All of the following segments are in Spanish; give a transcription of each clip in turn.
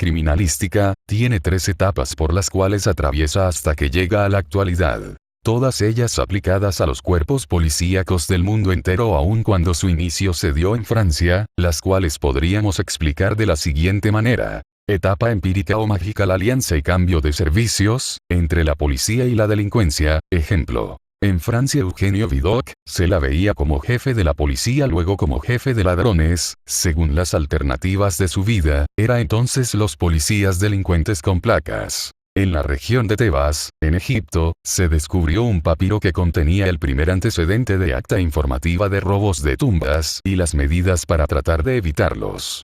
criminalística, tiene 3 etapas por las cuales atraviesa hasta que llega a la actualidad. Todas ellas aplicadas a los cuerpos policíacos del mundo entero aun cuando su inicio se dio en Francia, las cuales podríamos explicar de la siguiente manera. Etapa empírica o mágica: la alianza y cambio de servicios, entre la policía y la delincuencia. Ejemplo. En Francia Eugenio Vidocq, se la veía como jefe de la policía, luego como jefe de ladrones, según las alternativas de su vida, era entonces los policías delincuentes con placas. En la región de Tebas, en Egipto, se descubrió un papiro que contenía el primer antecedente de acta informativa de robos de tumbas y las medidas para tratar de evitarlos.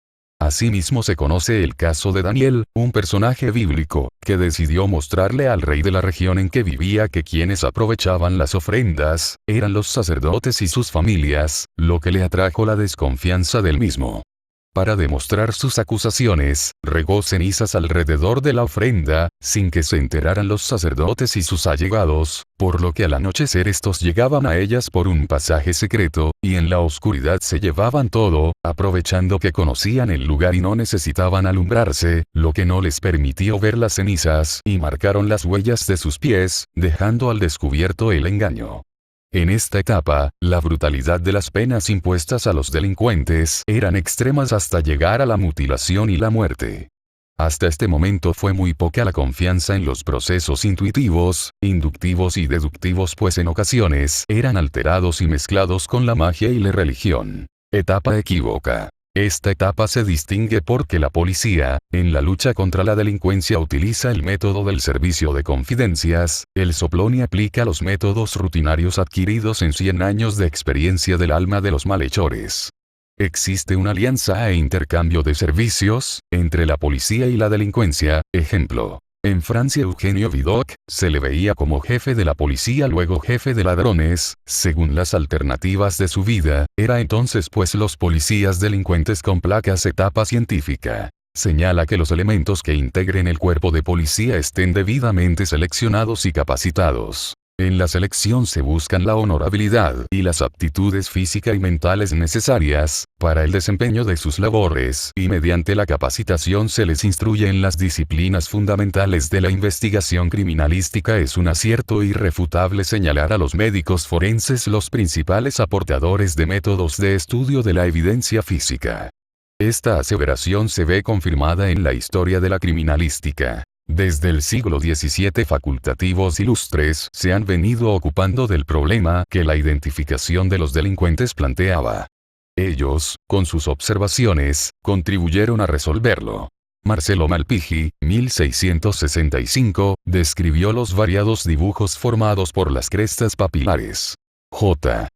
Asimismo se conoce el caso de Daniel, un personaje bíblico, que decidió mostrarle al rey de la región en que vivía que quienes aprovechaban las ofrendas, eran los sacerdotes y sus familias, lo que le atrajo la desconfianza del mismo. Para demostrar sus acusaciones, regó cenizas alrededor de la ofrenda, sin que se enteraran los sacerdotes y sus allegados, por lo que al anochecer estos llegaban a ellas por un pasaje secreto, y en la oscuridad se llevaban todo, aprovechando que conocían el lugar y no necesitaban alumbrarse, lo que no les permitió ver las cenizas, y marcaron las huellas de sus pies, dejando al descubierto el engaño. En esta etapa, la brutalidad de las penas impuestas a los delincuentes eran extremas hasta llegar a la mutilación y la muerte. Hasta este momento fue muy poca la confianza en los procesos intuitivos, inductivos y deductivos, pues en ocasiones eran alterados y mezclados con la magia y la religión. Etapa equívoca. Esta etapa se distingue porque la policía, en la lucha contra la delincuencia, utiliza el método del servicio de confidencias, el soplón, y aplica los métodos rutinarios adquiridos en 100 años de experiencia del alma de los malhechores. Existe una alianza e intercambio de servicios entre la policía y la delincuencia. Ejemplo. En Francia Eugenio Vidocq, se le veía como jefe de la policía, luego jefe de ladrones, según las alternativas de su vida, era entonces pues los policías delincuentes con placas. Etapa científica. Señala que los elementos que integren el cuerpo de policía estén debidamente seleccionados y capacitados. En la selección se buscan la honorabilidad y las aptitudes físicas y mentales necesarias para el desempeño de sus labores, y mediante la capacitación se les instruye en las disciplinas fundamentales de la investigación criminalística. Es un acierto irrefutable señalar a los médicos forenses los principales aportadores de métodos de estudio de la evidencia física. Esta aseveración se ve confirmada en la historia de la criminalística. Desde el siglo XVII facultativos ilustres se han venido ocupando del problema que la identificación de los delincuentes planteaba. Ellos, con sus observaciones, contribuyeron a resolverlo. Marcelo Malpighi, 1665, describió los variados dibujos formados por las crestas papilares. J.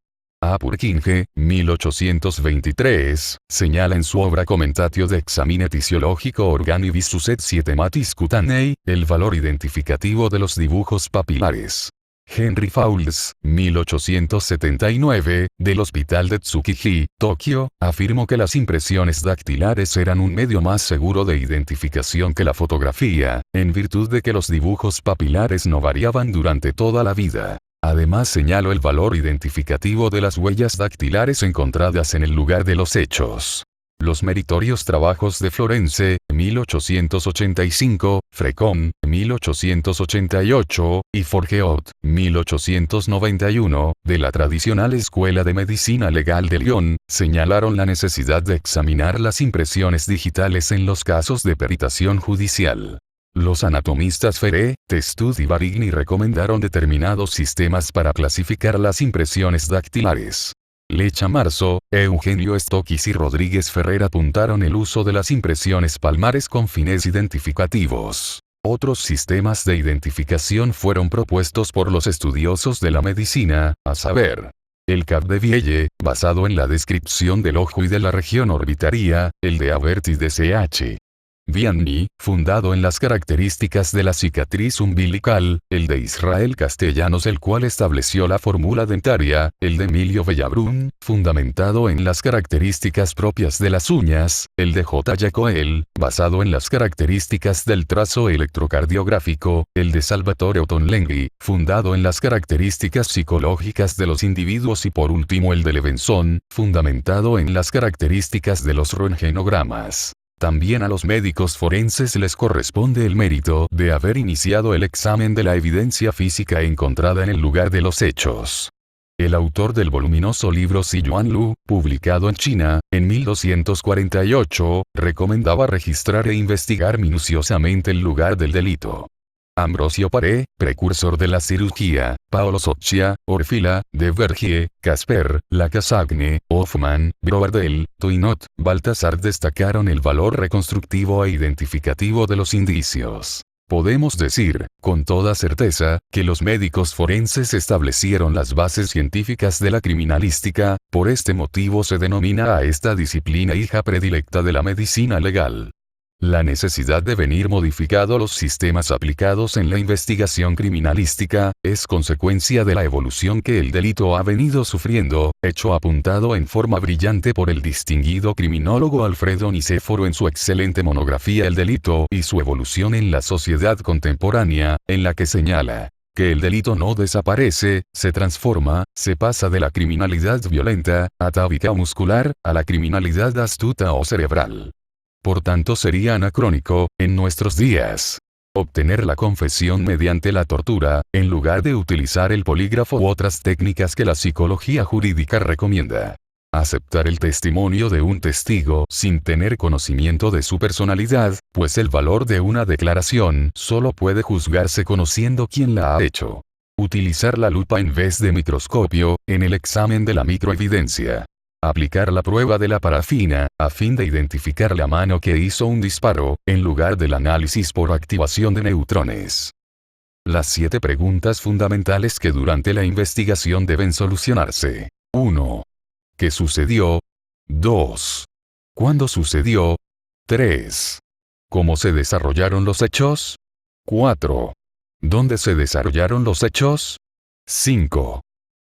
A. Purkinje, 1823, señala en su obra Commentatio de Examine Tisiologico Organi Visus et Systematis Cutanei, el valor identificativo de los dibujos papilares. Henry Fowles, 1879, del Hospital de Tsukiji, Tokio, afirmó que las impresiones dactilares eran un medio más seguro de identificación que la fotografía, en virtud de que los dibujos papilares no variaban durante toda la vida. Además señaló el valor identificativo de las huellas dactilares encontradas en el lugar de los hechos. Los meritorios trabajos de Florence, 1885, Frecon, 1888, y Forgeot, 1891, de la tradicional Escuela de Medicina Legal de Lyon, señalaron la necesidad de examinar las impresiones digitales en los casos de peritación judicial. Los anatomistas Ferré, Testud y Barigny recomendaron determinados sistemas para clasificar las impresiones dactilares. Lecha Marzo, Eugenio Stokis y Rodríguez Ferrer apuntaron el uso de las impresiones palmares con fines identificativos. Otros sistemas de identificación fueron propuestos por los estudiosos de la medicina, a saber, el Capdevielle, basado en la descripción del ojo y de la región orbitaria, el de Avert y de Ch. Vianney, fundado en las características de la cicatriz umbilical, el de Israel Castellanos, el cual estableció la fórmula dentaria, el de Emilio Bellabrún, fundamentado en las características propias de las uñas, el de J. Jacoel, basado en las características del trazo electrocardiográfico, el de Salvatore Ottolenghi, fundado en las características psicológicas de los individuos, y por último el de Levenson, fundamentado en las características de los röntgenogramas. También a los médicos forenses les corresponde el mérito de haber iniciado el examen de la evidencia física encontrada en el lugar de los hechos. El autor del voluminoso libro Ziyuan Lu, publicado en China, en 1248, recomendaba registrar e investigar minuciosamente el lugar del delito. Ambrosio Paré, precursor de la cirugía, Paolo Soccia, Orfila, de Vergie, Casper, Lacasagne, Hoffman, Brodel, Toinot, Baltasar destacaron el valor reconstructivo e identificativo de los indicios. Podemos decir, con toda certeza, que los médicos forenses establecieron las bases científicas de la criminalística, por este motivo se denomina a esta disciplina hija predilecta de la medicina legal. La necesidad de venir modificado los sistemas aplicados en la investigación criminalística, es consecuencia de la evolución que el delito ha venido sufriendo, hecho apuntado en forma brillante por el distinguido criminólogo Alfredo Nicéforo en su excelente monografía El delito y su evolución en la sociedad contemporánea, en la que señala que el delito no desaparece, se transforma, se pasa de la criminalidad violenta, atávica o muscular, a la criminalidad astuta o cerebral. Por tanto sería anacrónico, en nuestros días, obtener la confesión mediante la tortura, en lugar de utilizar el polígrafo u otras técnicas que la psicología jurídica recomienda. Aceptar el testimonio de un testigo sin tener conocimiento de su personalidad, pues el valor de una declaración solo puede juzgarse conociendo quién la ha hecho. Utilizar la lupa en vez de microscopio, en el examen de la microevidencia. Aplicar la prueba de la parafina, a fin de identificar la mano que hizo un disparo, en lugar del análisis por activación de neutrones. Las 7 preguntas fundamentales que durante la investigación deben solucionarse. 1. ¿Qué sucedió? 2. ¿Cuándo sucedió? 3. ¿Cómo se desarrollaron los hechos? 4. ¿Dónde se desarrollaron los hechos? 5.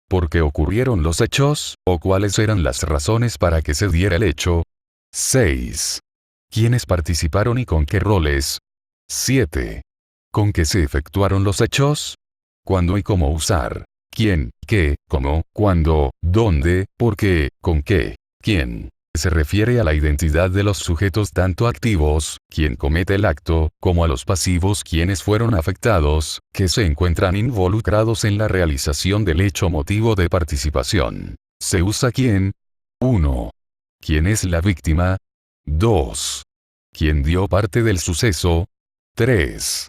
¿Por qué ocurrieron los hechos, o cuáles eran las razones para que se diera el hecho? 6. ¿Quiénes participaron y con qué roles? 7. ¿Con qué se efectuaron los hechos? ¿Cuándo y cómo usar? ¿Quién, qué, cómo, cuándo, dónde, por qué, con qué, quién? Se refiere a la identidad de los sujetos tanto activos, quien comete el acto, como a los pasivos quienes fueron afectados, que se encuentran involucrados en la realización del hecho motivo de participación. Se usa quién. 1. ¿Quién es la víctima? 2. ¿Quién dio parte del suceso? 3.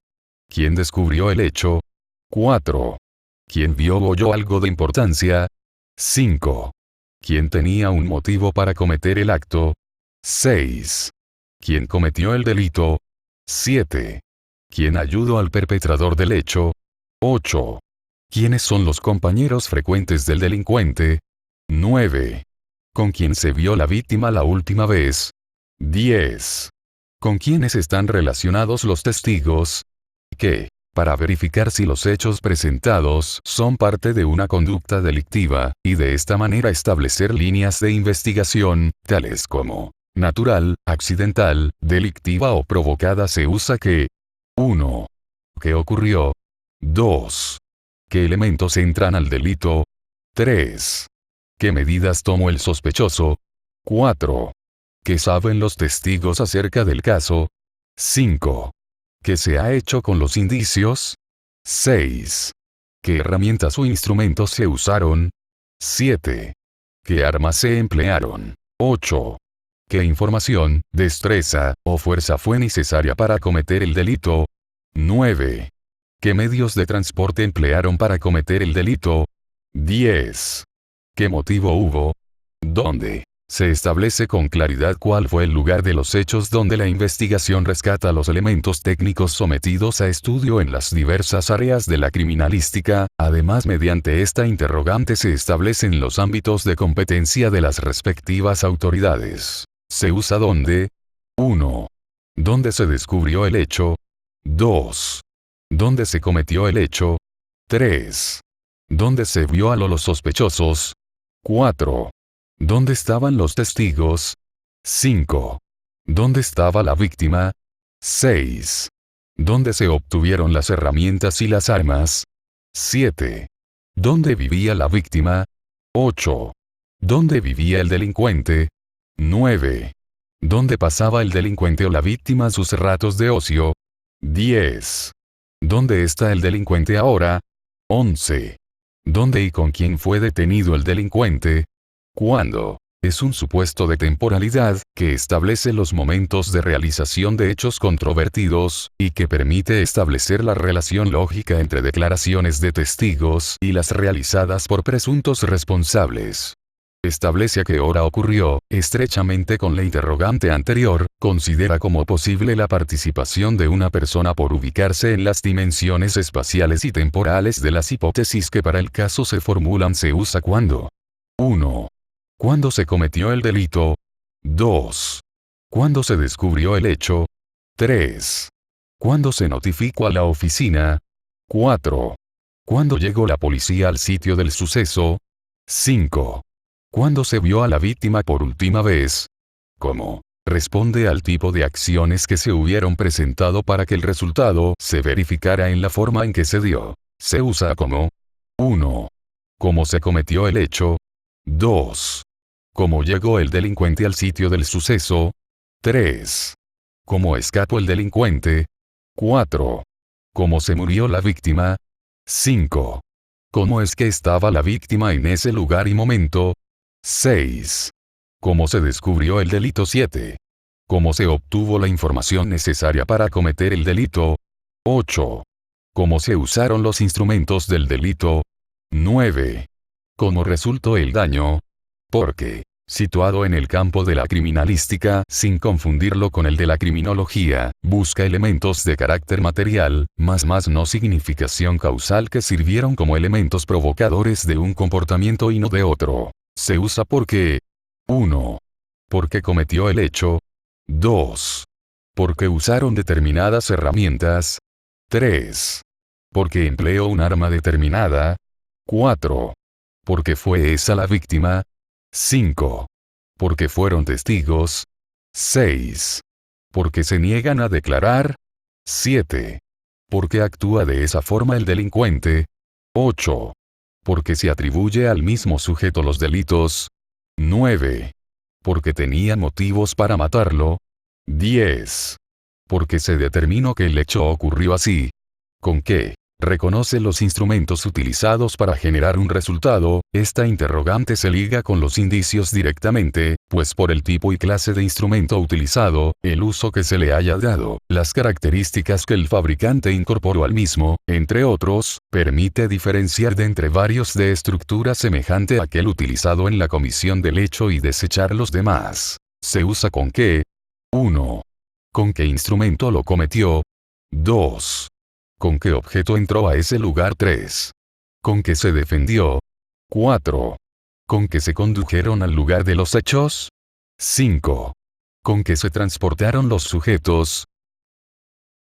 ¿Quién descubrió el hecho? 4. ¿Quién vio o oyó algo de importancia? 5. ¿Quién tenía un motivo para cometer el acto? 6. ¿Quién cometió el delito? 7. ¿Quién ayudó al perpetrador del hecho? 8. ¿Quiénes son los compañeros frecuentes del delincuente? 9. ¿Con quién se vio la víctima la última vez? 10. ¿Con quiénes están relacionados los testigos? ¿Qué? Para verificar si los hechos presentados son parte de una conducta delictiva, y de esta manera establecer líneas de investigación, tales como natural, accidental, delictiva o provocada. Se usa que 1. ¿Qué ocurrió? 2. ¿Qué elementos entran al delito? 3. ¿Qué medidas tomó el sospechoso? 4. ¿Qué saben los testigos acerca del caso? 5. ¿Qué se ha hecho con los indicios? 6. ¿Qué herramientas o instrumentos se usaron? 7. ¿Qué armas se emplearon? 8. ¿Qué información, destreza, o fuerza fue necesaria para cometer el delito? 9. ¿Qué medios de transporte emplearon para cometer el delito? 10. ¿Qué motivo hubo? ¿Dónde? Se establece con claridad cuál fue el lugar de los hechos donde la investigación rescata los elementos técnicos sometidos a estudio en las diversas áreas de la criminalística. Además, mediante esta interrogante se establecen los ámbitos de competencia de las respectivas autoridades. Se usa dónde. 1. ¿Dónde se descubrió el hecho? 2. ¿Dónde se cometió el hecho? 3. ¿Dónde se vio a los sospechosos? 4. ¿Dónde estaban los testigos? 5. ¿Dónde estaba la víctima? 6. ¿Dónde se obtuvieron las herramientas y las armas? 7. ¿Dónde vivía la víctima? 8. ¿Dónde vivía el delincuente? 9. ¿Dónde pasaba el delincuente o la víctima sus ratos de ocio? 10. ¿Dónde está el delincuente ahora? 11. ¿Dónde y con quién fue detenido el delincuente? ¿Cuándo? Es un supuesto de temporalidad, que establece los momentos de realización de hechos controvertidos, y que permite establecer la relación lógica entre declaraciones de testigos y las realizadas por presuntos responsables. Establece a qué hora ocurrió, estrechamente con la interrogante anterior, considera como posible la participación de una persona por ubicarse en las dimensiones espaciales y temporales de las hipótesis que para el caso se formulan. Se usa cuando 1. ¿Cuándo se cometió el delito? 2. ¿Cuándo se descubrió el hecho? 3. ¿Cuándo se notificó a la oficina? 4. ¿Cuándo llegó la policía al sitio del suceso? 5. ¿Cuándo se vio a la víctima por última vez? ¿Cómo? Responde al tipo de acciones que se hubieron presentado para que el resultado se verificara en la forma en que se dio. Se usa como 1. ¿Cómo se cometió el hecho? 2. ¿Cómo llegó el delincuente al sitio del suceso? 3. ¿Cómo escapó el delincuente? 4. ¿Cómo se murió la víctima? 5. ¿Cómo es que estaba la víctima en ese lugar y momento? 6. ¿Cómo se descubrió el delito? 7. ¿Cómo se obtuvo la información necesaria para cometer el delito? 8. ¿Cómo se usaron los instrumentos del delito? 9. ¿Cómo resultó el daño? Porque, situado en el campo de la criminalística, sin confundirlo con el de la criminología, busca elementos de carácter material, más no significación causal que sirvieron como elementos provocadores de un comportamiento y no de otro. Se usa porque 1. Porque cometió el hecho. 2. Porque usaron determinadas herramientas. 3. Porque empleó un arma determinada. 4. Porque fue esa la víctima. 5. Porque fueron testigos. 6. Porque se niegan a declarar. 7. Porque actúa de esa forma el delincuente. 8. Porque se atribuye al mismo sujeto los delitos. 9. Porque tenía motivos para matarlo. 10. Porque se determinó que el hecho ocurrió así. ¿Con qué? Reconoce los instrumentos utilizados para generar un resultado. Esta interrogante se liga con los indicios directamente, pues por el tipo y clase de instrumento utilizado, el uso que se le haya dado, las características que el fabricante incorporó al mismo, entre otros, permite diferenciar de entre varios de estructura semejante a aquel utilizado en la comisión del hecho y desechar los demás. Se usa con qué. 1. ¿Con qué instrumento lo cometió? 2. ¿Con qué objeto entró a ese lugar? 3. ¿Con qué se defendió? 4. ¿Con qué se condujeron al lugar de los hechos? 5. ¿Con qué se transportaron los sujetos?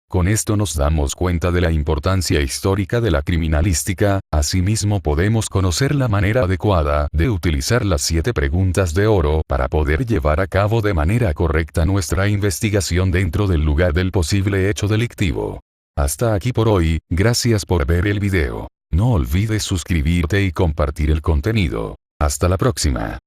Con esto nos damos cuenta de la importancia histórica de la criminalística. Asimismo podemos conocer la manera adecuada de utilizar las 7 preguntas de oro para poder llevar a cabo de manera correcta nuestra investigación dentro del lugar del posible hecho delictivo. Hasta aquí por hoy, gracias por ver el video. No olvides suscribirte y compartir el contenido. Hasta la próxima.